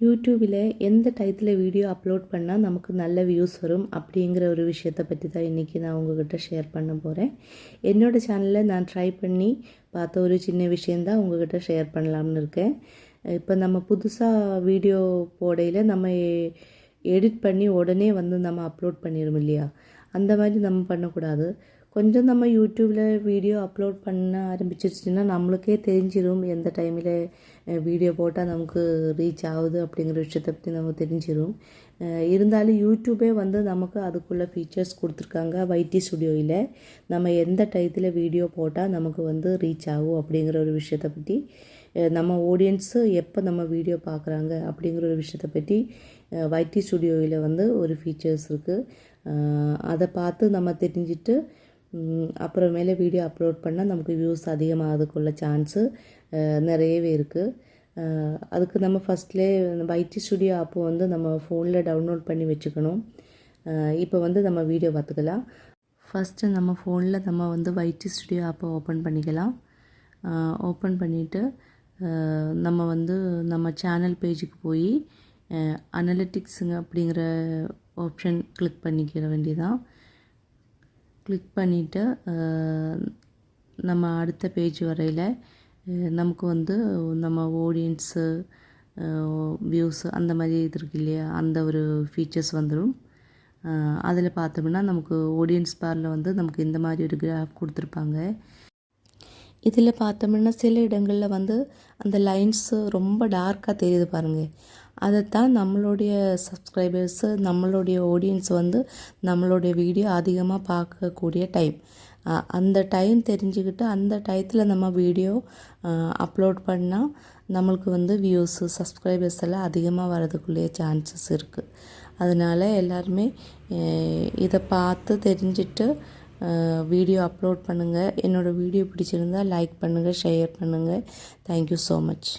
யூடியூபில் எந்த டயத்தில் வீடியோ அப்லோட் பண்ணால் நமக்கு நல்ல வியூஸ் வரும் அப்படிங்கிற ஒரு விஷயத்தை பற்றி தான் இன்றைக்கி நான் உங்கள்கிட்ட ஷேர் பண்ண போகிறேன். என்னோடய சேனலில் நான் ட்ரை பண்ணி பார்த்த ஒரு சின்ன விஷயந்தான் உங்கள்கிட்ட ஷேர் பண்ணலாம்னு இருக்கேன். இப்போ நம்ம புதுசாக வீடியோ போடையில் நம்ம எடிட் பண்ணி உடனே நம்ம அப்லோட் பண்ணிடும் இல்லையா, அந்த மாதிரி நம்ம பண்ணக்கூடாது. கொஞ்சம் நம்ம யூடியூப்பில் வீடியோ அப்லோட் பண்ண ஆரம்பிச்சிருச்சுன்னா நம்மளுக்கே தெரிஞ்சிடும் எந்த டைமில் வீடியோ போட்டால் நமக்கு ரீச் ஆகுது அப்படிங்கிற விஷயத்தை பற்றி நமக்கு தெரிஞ்சிடும். இருந்தாலும் யூடியூபே நமக்கு அதுக்குள்ளே ஃபீச்சர்ஸ் கொடுத்துருக்காங்க. வைடி ஸ்டுடியோவில் நம்ம எந்த டயத்தில் வீடியோ போட்டால் நமக்கு ரீச் ஆகும் அப்படிங்கிற ஒரு விஷயத்தை பற்றி, நம்ம ஆடியன்ஸு எப்போ நம்ம வீடியோ பார்க்குறாங்க அப்படிங்கிற ஒரு விஷயத்தை பற்றி வைடி ஸ்டுடியோவில் ஒரு ஃபீச்சர்ஸ் இருக்குது. அதை பார்த்து நம்ம தெரிஞ்சுட்டு அப்புறமேலே வீடியோ அப்லோட் பண்ணால் நமக்கு வியூஸ் அதிகமாகிறதுக்குள்ள சான்ஸு நிறையவே இருக்குது. அதுக்கு நம்ம ஃபஸ்ட்லேயே வைடி ஸ்டுடியோ ஆப்பை நம்ம ஃபோனில் டவுன்லோட் பண்ணி வச்சுக்கணும். இப்போ நம்ம வீடியோ பார்த்துக்கலாம். ஃபஸ்ட்டு நம்ம ஃபோனில் நம்ம வைடி ஸ்டுடியோ ஆப்பை ஓப்பன் பண்ணிக்கலாம். ஓப்பன் பண்ணிவிட்டு நம்ம நம்ம சேனல் பேஜுக்கு போய் அனலிட்டிக்ஸுங்க அப்படிங்கிற ஆப்ஷன் கிளிக் பண்ணிக்கிற வேண்டியதான். கிளிக் பண்ணிவிட்டு நம்ம அடுத்த பேஜ் வரையில் நமக்கு நம்ம ஆடியன்ஸு வியூஸு அந்த மாதிரி இது இருக்கு இல்லையா, அந்த ஒரு ஃபீச்சர்ஸ் வந்துடும். அதில் பார்த்தோம்னா நமக்கு ஆடியன்ஸ் பாரில் நமக்கு இந்த மாதிரி ஒரு கிராஃப் கொடுத்துருப்பாங்க. இதில் பார்த்தோம்னா சில இடங்களில் அந்த லைன்ஸு ரொம்ப டார்க்காக தெரியுது பாருங்கள். அதைத்தான் நம்மளுடைய சப்ஸ்கிரைபர்ஸு, நம்மளுடைய ஆடியன்ஸ் நம்மளுடைய வீடியோ அதிகமாக பார்க்கக்கூடிய டைம். அந்த டைம் தெரிஞ்சுக்கிட்டு அந்த டயத்தில் நம்ம வீடியோ அப்லோட் பண்ணால் நம்மளுக்கு வியூஸு, சப்ஸ்கிரைபர்ஸ் எல்லாம் அதிகமாக வரதுக்குள்ளே சான்சஸ் இருக்குது. அதனால் எல்லாருமே இதை பார்த்து தெரிஞ்சுட்டு வீடியோ அப்லோட் பண்ணுங்கள். என்னோடய வீடியோ பிடிச்சிருந்தால் லைக் பண்ணுங்கள், ஷேர் பண்ணுங்கள். Thank you so much.